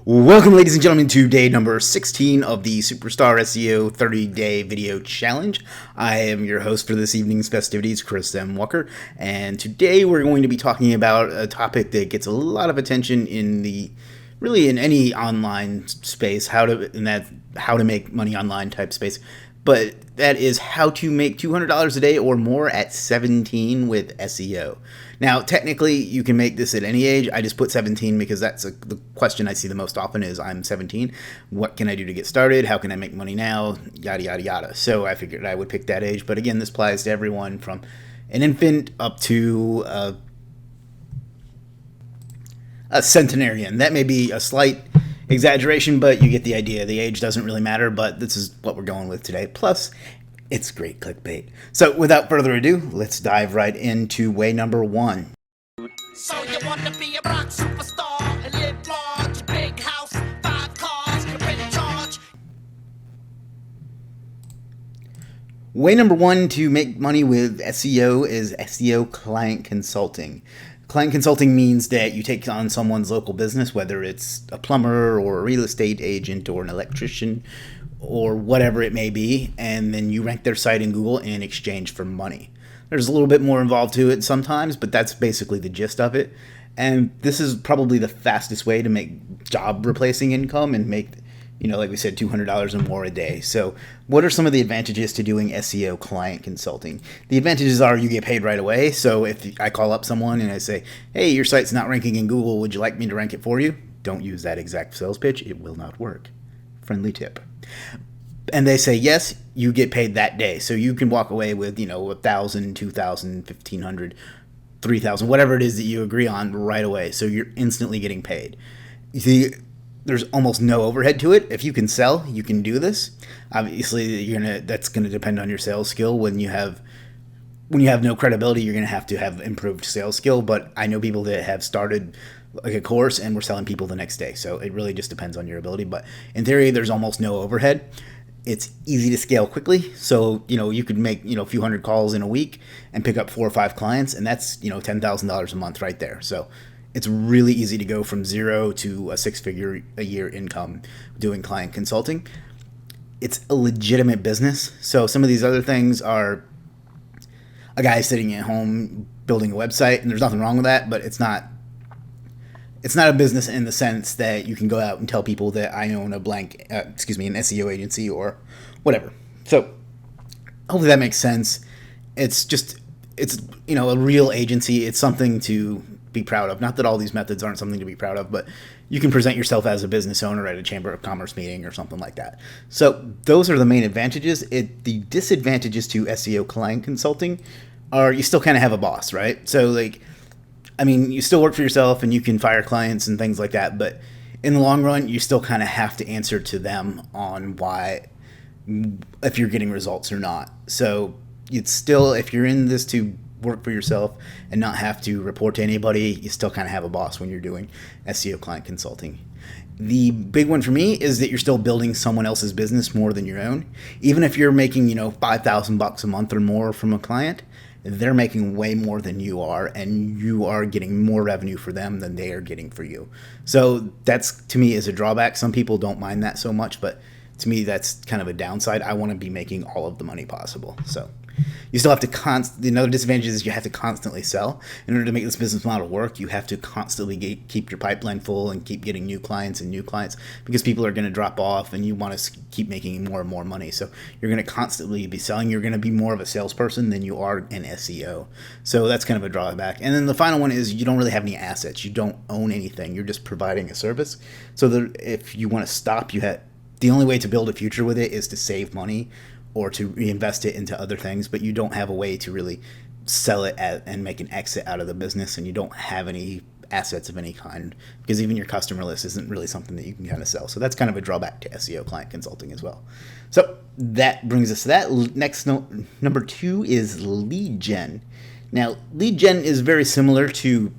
Welcome, ladies and gentlemen, to day number 16 of the Superstar SEO 30-day video challenge. I am your host for this evening's festivities, Chris M. Walker, and today we're going to be talking about a topic that gets a lot of attention in any online space, how to make money online type space. But that is how to make $200 a day or more at 17 with SEO. Now, technically, you can make this at any age. I just put 17 because that's the question I see the most often is, I'm 17. What can I do to get started? How can I make money now? Yada, yada, yada. So I figured I would pick that age. But again, this applies to everyone from an infant up to a centenarian. That may be a slight exaggeration, but you get the idea. The age doesn't really matter, but this is what we're going with today. Plus, it's great clickbait. So without further ado, let's dive right into way number one. So you want to be a rock superstar and live large, big house, 5 cars, you're in charge. Way number one to make money with SEO is SEO client consulting. Client consulting means that you take on someone's local business, whether it's a plumber or a real estate agent or an electrician or whatever it may be, and then you rank their site in Google in exchange for money. There's a little bit more involved to it sometimes, but that's basically the gist of it. And this is probably the fastest way to make job replacing income and make, like we said, $200 or more a day. So what are some of the advantages to doing SEO client consulting? The advantages are you get paid right away. So if I call up someone and I say, hey, your site's not ranking in Google, would you like me to rank it for you? Don't use that exact sales pitch. It will not work. Friendly tip. And they say yes, you get paid that day. So you can walk away with, 1,000, 2,000, 1,500, 3,000, whatever it is that you agree on right away. So you're instantly getting paid. You see, there's almost no overhead to it. If you can sell, you can do this. Obviously, that's gonna depend on your sales skill. When you have no credibility, you're gonna have to have improved sales skill. But I know people that have started like a course and we're selling people the next day. So it really just depends on your ability. But in theory, there's almost no overhead. It's easy to scale quickly. So, you could make, a few hundred calls in a week and pick up 4 or 5 clients. And that's, $10,000 a month right there. So it's really easy to go from zero to a 6-figure a year income doing client consulting. It's a legitimate business. So some of these other things are a guy sitting at home building a website, and there's nothing wrong with that, but it's not a business in the sense that you can go out and tell people that I own an SEO agency or whatever. So hopefully that makes sense. It's a real agency. It's something to be proud of. Not that all these methods aren't something to be proud of, but you can present yourself as a business owner at a Chamber of Commerce meeting or something like that. So those are the main advantages. The disadvantages to SEO client consulting are you still kind of have a boss, right? So you still work for yourself and you can fire clients and things like that, but in the long run, you still kind of have to answer to them on if you're getting results or not. So it's still, if you're in this to work for yourself and not have to report to anybody, you still kind of have a boss when you're doing SEO client consulting. The big one for me is that you're still building someone else's business more than your own. Even if you're making, $5,000 a month or more from a client, they're making way more than you are, and you are getting more revenue for them than they are getting for you. So that's, to me, is a drawback. Some people don't mind that so much, but to me, that's kind of a downside. I want to be making all of the money possible. So you still have to another disadvantage is you have to constantly sell. In order to make this business model work, you have to constantly keep your pipeline full and keep getting new clients because people are going to drop off and you want to keep making more and more money. So you're going to constantly be selling. You're going to be more of a salesperson than you are an SEO. So that's kind of a drawback. And then the final one is you don't really have any assets. You don't own anything. You're just providing a service. So if you want to stop, the only way to build a future with it is to save money or to reinvest it into other things, but you don't have a way to really sell it and make an exit out of the business, and you don't have any assets of any kind because even your customer list isn't really something that you can kind of sell. So that's kind of a drawback to SEO client consulting as well. So that brings us to that. Next, number 2 is lead gen. Now, lead gen is very similar to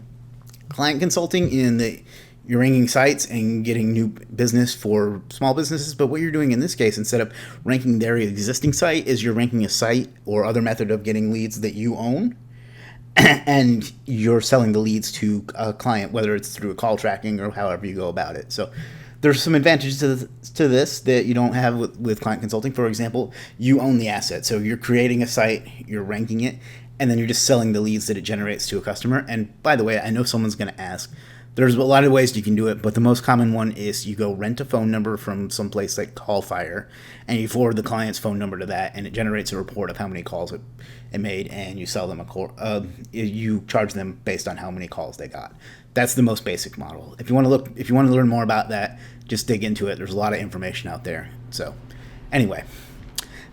client consulting in that you're ranking sites and getting new business for small businesses. But what you're doing in this case, instead of ranking their existing site, is you're ranking a site or other method of getting leads that you own. And you're selling the leads to a client, whether it's through a call tracking or however you go about it. So There's some advantages to this that you don't have with client consulting. For example, you own the asset. So you're creating a site, you're ranking it, and then you're just selling the leads that it generates to a customer. And by the way, I know someone's going to ask, there's a lot of ways you can do it, but the most common one is you go rent a phone number from some place like Callfire, and you forward the client's phone number to that, and it generates a report of how many calls it made, and you sell them you charge them based on how many calls they got. That's the most basic model. If you want to learn more about that, just dig into it. There's a lot of information out there. So, anyway.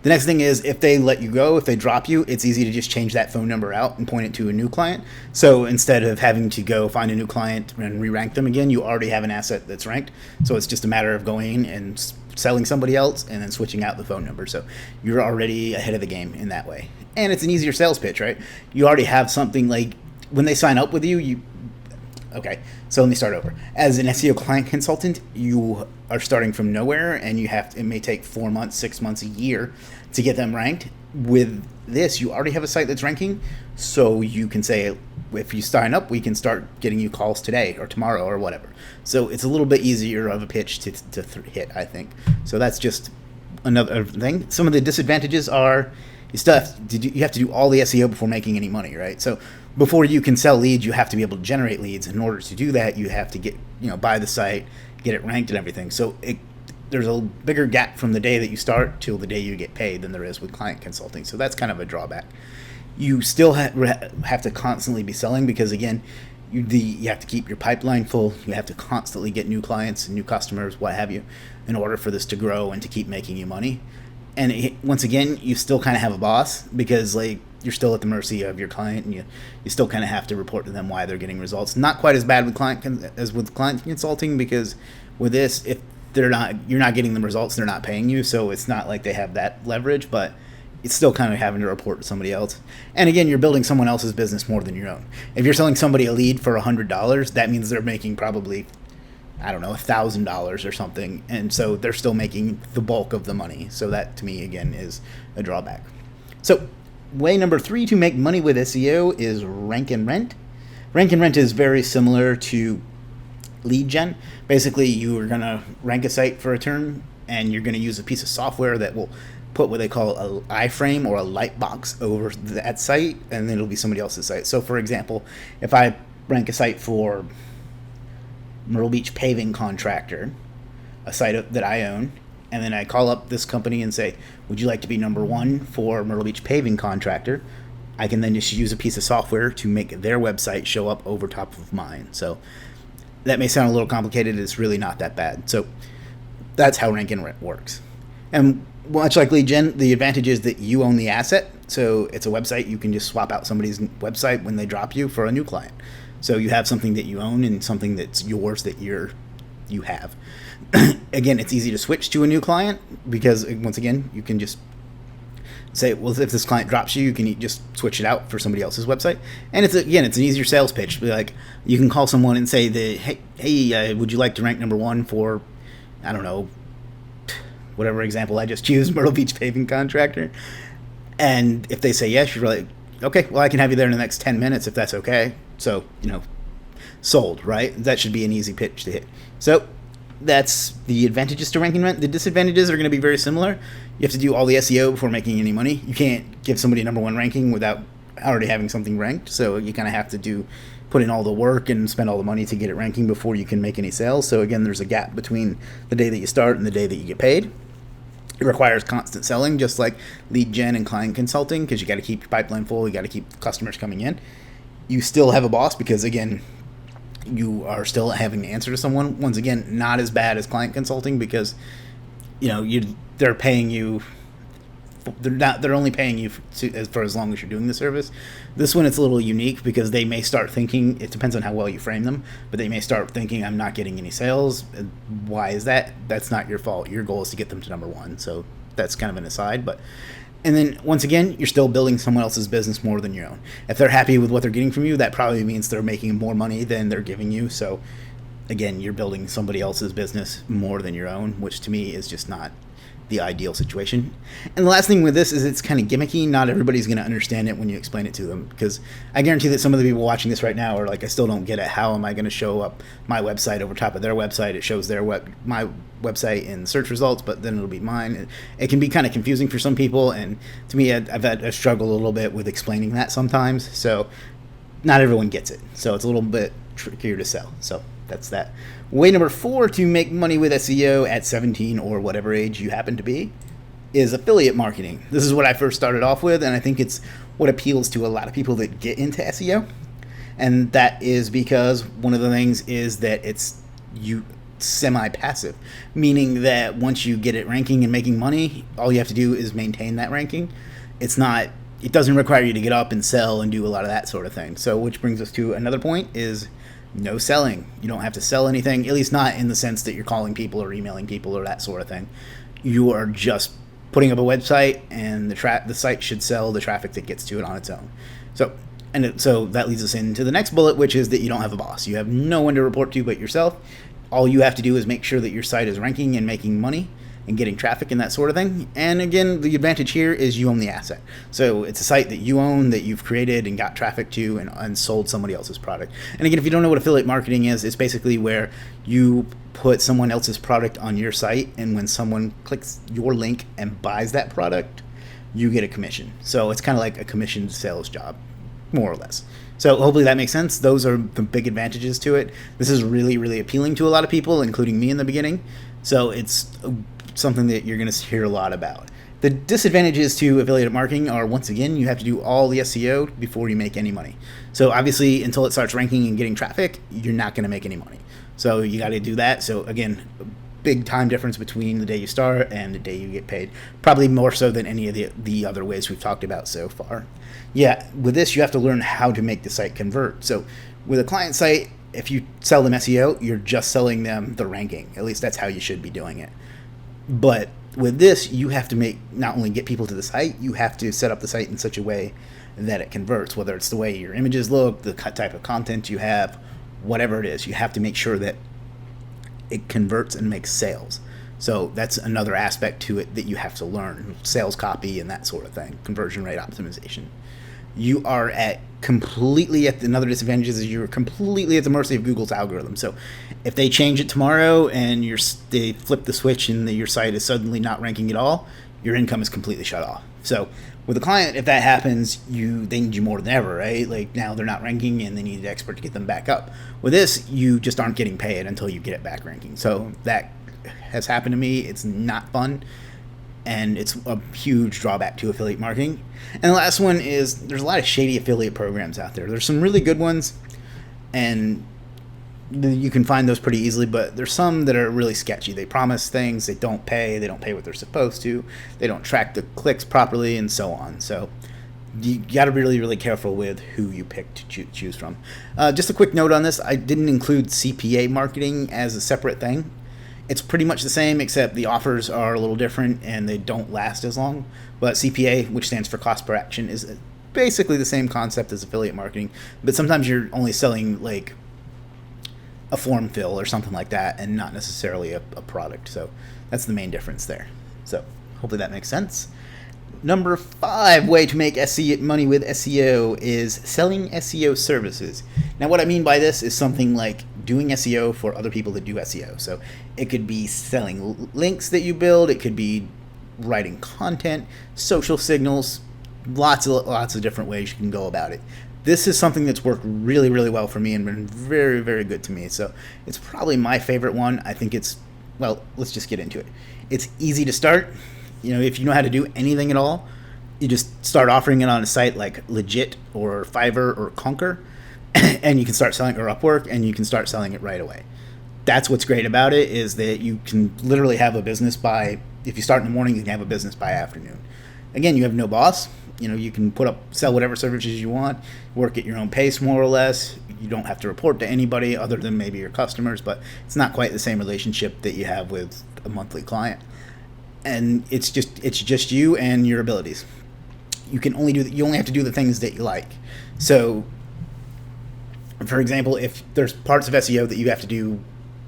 The next thing is if they let you go, if they drop you, it's easy to just change that phone number out and point it to a new client. So instead of having to go find a new client and re-rank them again, you already have an asset that's ranked. So it's just a matter of going and selling somebody else and then switching out the phone number. So you're already ahead of the game in that way. And it's an easier sales pitch, right? You already have something like when they sign up with you, okay, so let me start over. As an SEO client consultant, you are starting from nowhere, and it may take 4 months, 6 months, a year to get them ranked. With this, you already have a site that's ranking, so you can say, if you sign up, we can start getting you calls today or tomorrow or whatever. So it's a little bit easier of a pitch to hit, I think. So that's just another thing. Some of the disadvantages are you have to do all the SEO before making any money, right? So before you can sell leads, you have to be able to generate leads. In order to do that, you have to buy the site, get it ranked and everything. So there's a bigger gap from the day that you start till the day you get paid than there is with client consulting. So that's kind of a drawback. You still have to constantly be selling because, again, you have to keep your pipeline full. You have to constantly get new clients and new customers, what have you, in order for this to grow and to keep making you money. And once again, you still kind of have a boss because you're still at the mercy of your client, and you still kind of have to report to them why they're getting results. Not quite as bad with client consulting because with this, if you're not getting them results, they're not paying you. So it's not like they have that leverage, but it's still kind of having to report to somebody else. And again, you're building someone else's business more than your own. If you're selling somebody a lead for $100, that means they're making probably, I don't know, $1,000 or something. And so they're still making the bulk of the money. So that, to me, again, is a drawback. So way number 3 to make money with SEO is rank and rent. Rank and rent is very similar to lead gen. Basically, you are going to rank a site for a term, and you're going to use a piece of software that will put what they call an iframe or a light box over that site, and then it'll be somebody else's site. So, for example, if I rank a site for Myrtle Beach paving contractor, a site that I own, and then I call up this company and say, would you like to be number 1 for Myrtle Beach paving contractor? I can then just use a piece of software to make their website show up over top of mine. So that may sound a little complicated. It's really not that bad. So that's how rank and rent works. And much like lead gen, the advantage is that you own the asset. So it's a website. You can just swap out somebody's website when they drop you for a new client. So you have something that you own and something that's yours that you have. Again, it's easy to switch to a new client because, once again, you can just say, well, if this client drops you, you can just switch it out for somebody else's website. And it's an easier sales pitch. Like, you can call someone and say that, hey, would you like to rank number 1 for, I don't know, whatever example I just choose, Myrtle Beach paving contractor. And if they say yes, you're like, okay, well, I can have you there in the next 10 minutes if that's okay. So, sold, right? That should be an easy pitch to hit. So that's the advantages to rank and rent. The disadvantages are going to be very similar. You have to do all the SEO before making any money. You can't give somebody a number 1 ranking without already having something ranked. So you kind of have to put in all the work and spend all the money to get it ranking before you can make any sales. So again, there's a gap between the day that you start and the day that you get paid. It requires constant selling, just like lead gen and client consulting, because you got to keep your pipeline full. You got to keep customers coming in. You still have a boss because, again, you are still having to answer to someone. Once again, not as bad as client consulting because, they're paying you. They're only paying you for as long as you're doing the service. This one, it's a little unique because they may start thinking, it depends on how well you frame them, but they may start thinking, I'm not getting any sales. Why is that? That's not your fault. Your goal is to get them to number 1. So that's kind of an aside. And then once again, you're still building someone else's business more than your own. If they're happy with what they're getting from you, that probably means they're making more money than they're giving you. So again, you're building somebody else's business more than your own, which to me is just not the ideal situation. And the last thing with this is it's kind of gimmicky. Not everybody's going to understand it when you explain it to them, because I guarantee that some of the people watching this right now are like, I still don't get it. How am I going to show up my website over top of their website? It shows my website in search results, but then it'll be mine. It can be kind of confusing for some people, and to me, I've had a struggle a little bit with explaining that sometimes. So not everyone gets it. So it's a little bit trickier to sell. So that's that. Way number 4 to make money with SEO at 17 or whatever age you happen to be is affiliate marketing. This is what I first started off with, and I think it's what appeals to a lot of people that get into SEO. And that is because one of the things is that it's semi-passive, meaning that once you get it ranking and making money, all you have to do is maintain that ranking. It doesn't require you to get up and sell and do a lot of that sort of thing. So which brings us to another point is no selling. You don't have to sell anything, at least not in the sense that you're calling people or emailing people or that sort of thing. You are just putting up a website, and the site should sell the traffic that gets to it on its own. So that leads us into the next bullet, which is that you don't have a boss. You have no one to report to but yourself. All you have to do is make sure that your site is ranking and making money and getting traffic and that sort of thing. And again, the advantage here is you own the asset. So it's a site that you own, that you've created and got traffic to and sold somebody else's product. And again, if you don't know what affiliate marketing is, it's basically where you put someone else's product on your site, and when someone clicks your link and buys that product, you get a commission. So it's kind of like a commissioned sales job, more or less. So hopefully that makes sense. Those are the big advantages to it. This is really, really appealing to a lot of people, including me in the beginning. So it's something that you're going to hear a lot about. The disadvantages to affiliate marketing are, once again, you have to do all the SEO before you make any money. So obviously, until it starts ranking and getting traffic, you're not going to make any money. So you got to do that. So again, big time difference between the day you start and the day you get paid. Probably more so than any of the other ways we've talked about so far. Yeah, with this, you have to learn how to make the site convert. So with a client site, if you sell them SEO, you're just selling them the ranking. At least that's how you should be doing it. But with this, you have to not only get people to the site, you have to set up the site in such a way that it converts, whether it's the way your images look, the type of content you have, whatever it is. You have to make sure that it converts and makes sales. So that's another aspect to it that you have to learn. Sales copy and that sort of thing. Conversion rate optimization. You are another disadvantage is you're completely at the mercy of Google's algorithm. So if they change it tomorrow and they flip the switch and your site is suddenly not ranking at all, your income is completely shut off. So with a client, if that happens, they need you more than ever, right? Like now they're not ranking and they need an expert to get them back up. With this, you just aren't getting paid until you get it back ranking. So that has happened to me. It's not fun. And it's a huge drawback to affiliate marketing. And the last one is there's a lot of shady affiliate programs out there. There's some really good ones, and you can find those pretty easily, but there's some that are really sketchy. They promise things, they don't pay what they're supposed to, they don't track the clicks properly, and so on. So you got to be really, really careful with who you pick to choose from. Just a quick note on this, I didn't include CPA marketing as a separate thing. It's pretty much the same, except the offers are a little different and they don't last as long. But CPA, which stands for cost per action, is basically the same concept as affiliate marketing. But sometimes you're only selling like a form fill or something like that and not necessarily a product. So that's the main difference there. So hopefully that makes sense. Number 5 way to make money with SEO is selling SEO services. Now, what I mean by this is something like doing SEO for other people that do SEO. So it could be selling links that you build. It could be writing content, social signals, lots of different ways you can go about it. This is something that's worked really, really well for me and been very, very good to me. So it's probably my favorite one. I think let's just get into it. It's easy to start. If you know how to do anything at all, you just start offering it on a site like Legit or Fiverr or Conquer, and you can start selling, or Upwork, and you can start selling it right away. That's what's great about it, is that you can literally have a business if you start in the morning, you can have a business by afternoon. Again, you have no boss. You can sell whatever services you want, work at your own pace, more or less. You don't have to report to anybody other than maybe your customers, but it's not quite the same relationship that you have with a monthly client. And it's just you and your abilities. You only have to do the things that you like. So, for example, if there's parts of SEO that you have to do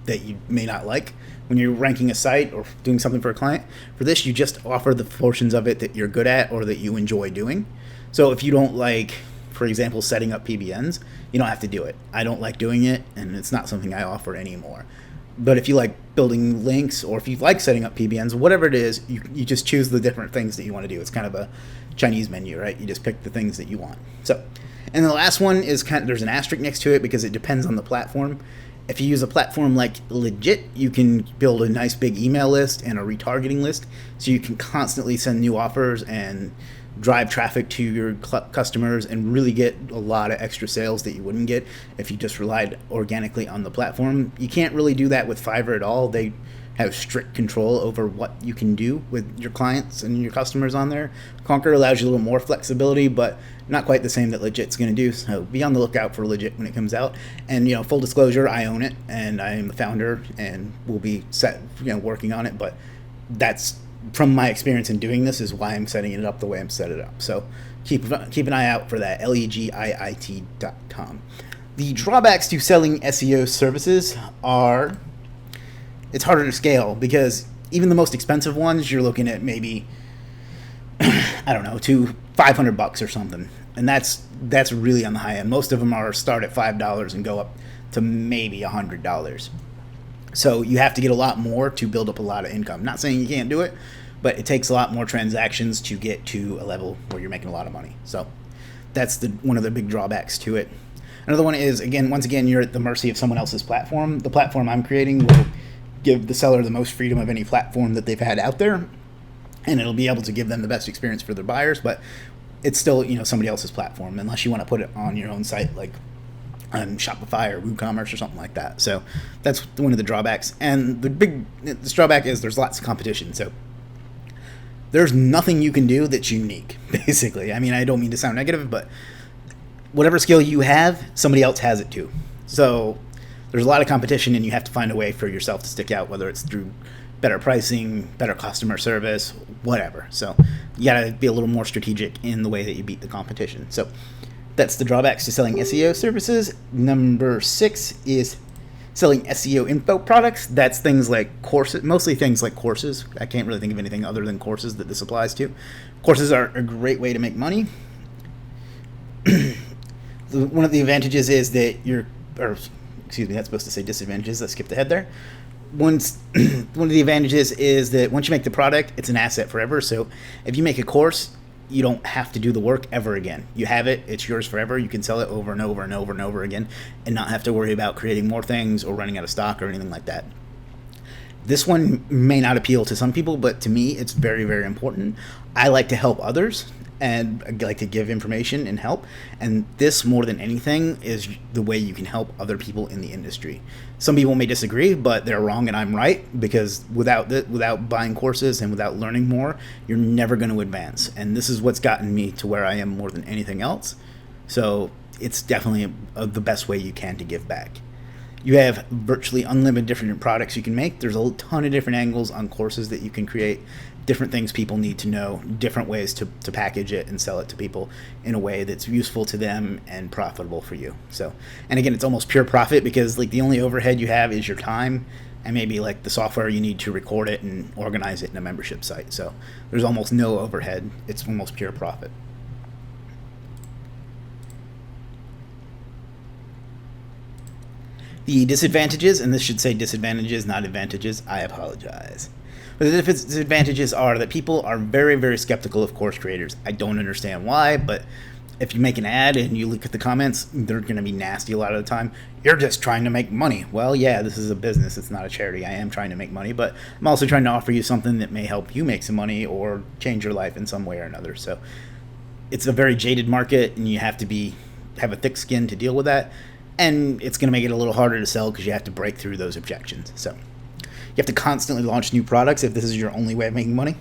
that you may not like when you're ranking a site or doing something for a client. For this, you just offer the portions of it that you're good at or that you enjoy doing. So if you don't like, for example, setting up PBNs, you don't have to do it. I don't like doing it, and it's not something I offer anymore. But if you like building links, or if you like setting up PBNs, whatever it is, you just choose the different things that you want to do. It's kind of a Chinese menu, right? You just pick the things that you want. So, and the last one is there's an asterisk next to it because it depends on the platform. If you use a platform like Legit, you can build a nice big email list and a retargeting list, so you can constantly send new offers and drive traffic to your customers and really get a lot of extra sales that you wouldn't get if you just relied organically on the platform. You can't really do that with Fiverr at all. They have strict control over what you can do with your clients and your customers on there. Conquer allows you a little more flexibility, but not quite the same that Legit's going to do. So be on the lookout for Legit when it comes out. And full disclosure, I own it and I am the founder and will be working on it. But that's from my experience in doing this is why I'm setting it up the way I'm set it up. So keep an eye out for that. legiit.com. The drawbacks to selling SEO services are it's harder to scale because even the most expensive ones, you're looking at maybe I don't know, to $500 or something, and that's really on the high end. Most of them start at $5 and go up to maybe $100. So you have to get a lot more to build up a lot of income. Not saying you can't do it, but it takes a lot more transactions to get to a level where you're making a lot of money. So that's one of the big drawbacks to it. Another one is, once again, you're at the mercy of someone else's platform. The platform I'm creating will give the seller the most freedom of any platform that they've had out there, and it'll be able to give them the best experience for their buyers, but it's still somebody else's platform unless you want to put it on your own site like on Shopify or WooCommerce or something like that. So that's one of the drawbacks. And this drawback is there's lots of competition. So there's nothing you can do that's unique, basically. I mean, I don't mean to sound negative, but whatever skill you have, somebody else has it too. So there's a lot of competition, and you have to find a way for yourself to stick out, whether it's through better pricing, better customer service, whatever. So you gotta be a little more strategic in the way that you beat the competition. So that's the drawbacks to selling SEO services. Number 6 is selling SEO info products. That's things like courses, mostly things like courses. I can't really think of anything other than courses that this applies to. Courses are a great way to make money. One of the advantages is that that's supposed to say disadvantages. I skipped ahead there. One of the advantages is that once you make the product, it's an asset forever. So if you make a course, you don't have to do the work ever again. You have it, it's yours forever. You can sell it over and over and over and over again and not have to worry about creating more things or running out of stock or anything like that. This one may not appeal to some people, but to me, it's very, very important. I like to help others, and I like to give information and help. And this, more than anything, is the way you can help other people in the industry. Some people may disagree, but they're wrong and I'm right, because without buying courses and without learning more, you're never going to advance. And this is what's gotten me to where I am more than anything else. So it's definitely the best way you can to give back. You have virtually unlimited different products you can make. There's a ton of different angles on courses that you can create, different things people need to know, different ways to package it and sell it to people in a way that's useful to them and profitable for you. So, and again, it's almost pure profit because like the only overhead you have is your time and maybe like the software you need to record it and organize it in a membership site. So there's almost no overhead. It's almost pure profit. The disadvantages, and this should say disadvantages, not advantages, I apologize. But the disadvantages are that people are very, very skeptical of course creators. I don't understand why, but if you make an ad and you look at the comments, they're going to be nasty a lot of the time. You're just trying to make money. Well, yeah, this is a business. It's not a charity. I am trying to make money, but I'm also trying to offer you something that may help you make some money or change your life in some way or another. So it's a very jaded market, and you have to have a thick skin to deal with that. And it's going to make it a little harder to sell because you have to break through those objections. So you have to constantly launch new products if this is your only way of making money.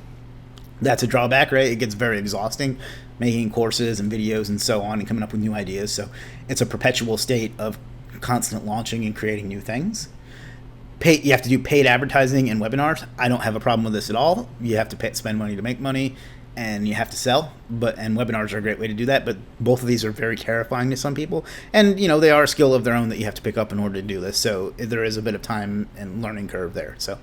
That's a drawback, right? It gets very exhausting making courses and videos and so on and coming up with new ideas. So it's a perpetual state of constant launching and creating new things. You have to do paid advertising and webinars. I don't have a problem with this at all. You have to spend money to make money. and you have to sell, and webinars are a great way to do that, but both of these are very terrifying to some people, and they are a skill of their own that you have to pick up in order to do this, so there is a bit of time and learning curve there. So,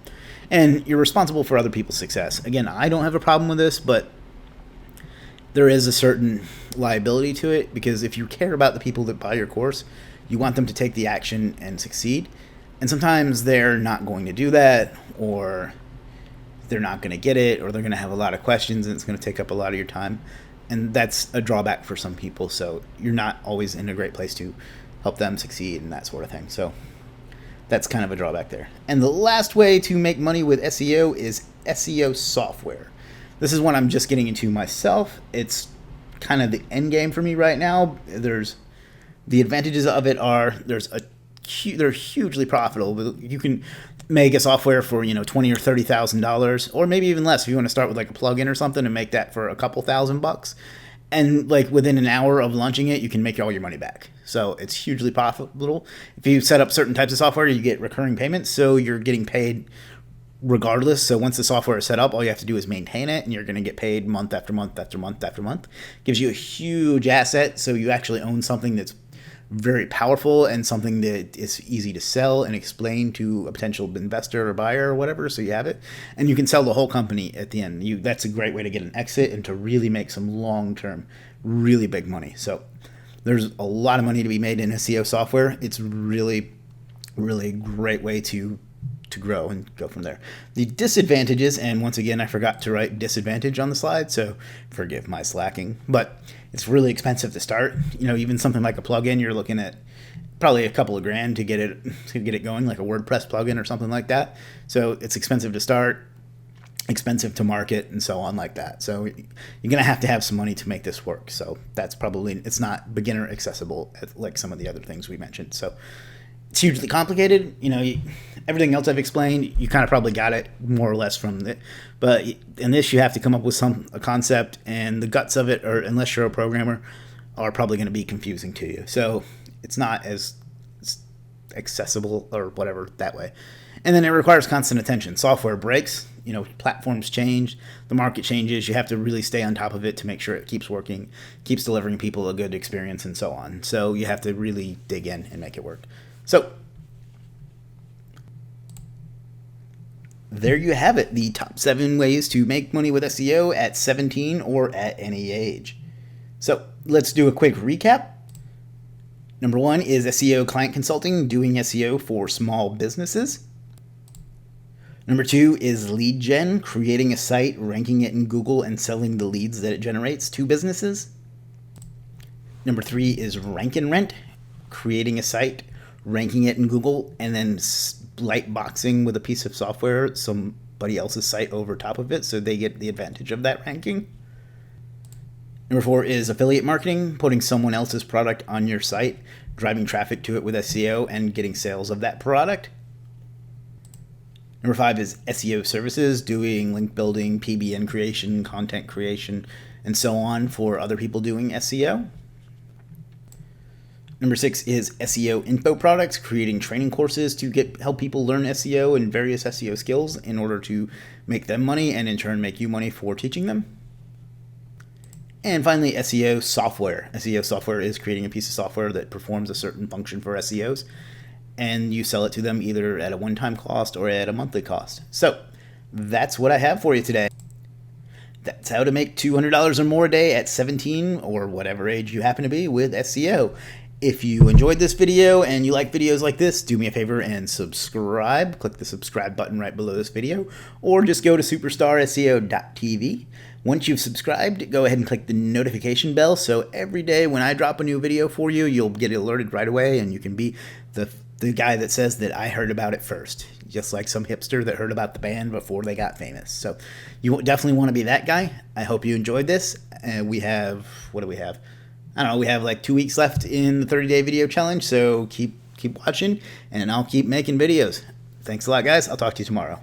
and you're responsible for other people's success. Again, I don't have a problem with this, but there is a certain liability to it, because if you care about the people that buy your course, you want them to take the action and succeed, and sometimes they're not going to do that, or they're not going to get it, or they're going to have a lot of questions, and it's going to take up a lot of your time, and that's a drawback for some people. So you're not always in a great place to help them succeed and that sort of thing. So that's kind of a drawback there. And the last way to make money with SEO is SEO software. This is one I'm just getting into myself. It's kind of the end game for me right now. There's the advantages of it are they're hugely profitable. You can make a software for $20,000 or $30,000, or maybe even less if you want to start with like a plugin or something and make that for a couple $1,000, and like within an hour of launching it, you can make all your money back. So it's hugely profitable. If you set up certain types of software, you get recurring payments, so you're getting paid regardless. So once the software is set up, all you have to do is maintain it, and you're going to get paid month after month after month after month. Gives you a huge asset, so you actually own something that's very powerful and something that is easy to sell and explain to a potential investor or buyer or whatever. So you have it, and you can sell the whole company at the end. That's a great way to get an exit and to really make some long-term, really big money. So there's a lot of money to be made in SEO software. It's really, really great way to grow and go from there. The disadvantages, and once again, I forgot to write disadvantage on the slide, so forgive my slacking, but it's really expensive to start. Even something like a plugin, you're looking at probably a couple of grand to get it going, like a WordPress plugin or something like that. So it's expensive to start, expensive to market, and so on like that. So you're going to have some money to make this work. So that's probably, it's not beginner accessible like some of the other things we mentioned. So it's hugely complicated. Everything else I've explained, you kind of probably got it more or less from it. But in this, you have to come up with a concept, and the guts of it, or unless you're a programmer, are probably going to be confusing to you. So it's not as accessible or whatever that way. And then it requires constant attention. Software breaks, platforms change, the market changes. You have to really stay on top of it to make sure it keeps working, keeps delivering people a good experience, and so on. So you have to really dig in and make it work. So there you have it, the top 7 ways to make money with SEO at 17 or at any age. So let's do a quick recap. Number 1 is SEO client consulting, doing SEO for small businesses. Number 2 is lead gen, creating a site, ranking it in Google, and selling the leads that it generates to businesses. Number 3 is rank and rent, creating a site, ranking it in Google, and then light boxing with a piece of software somebody else's site over top of it so they get the advantage of that ranking. Number 4 is affiliate marketing, putting someone else's product on your site, driving traffic to it with SEO, and getting sales of that product. Number 5 is SEO services, doing link building, PBN creation, content creation, and so on for other people doing SEO. Number 6 is SEO info products, creating training courses to help people learn SEO and various SEO skills in order to make them money and in turn make you money for teaching them. And finally, SEO software. SEO software is creating a piece of software that performs a certain function for SEOs, and you sell it to them either at a one-time cost or at a monthly cost. So that's what I have for you today. That's how to make $200 or more a day at 17 or whatever age you happen to be with SEO. If you enjoyed this video and you like videos like this, do me a favor and subscribe. Click the subscribe button right below this video, or just go to superstarseo.tv. Once you've subscribed, go ahead and click the notification bell, so every day when I drop a new video for you, you'll get alerted right away, and you can be the guy that says that I heard about it first, just like some hipster that heard about the band before they got famous. So you definitely want to be that guy. I hope you enjoyed this. We have, what do we have? I don't know, we have like 2 weeks left in the 30-day video challenge, so keep watching, and I'll keep making videos. Thanks a lot, guys. I'll talk to you tomorrow.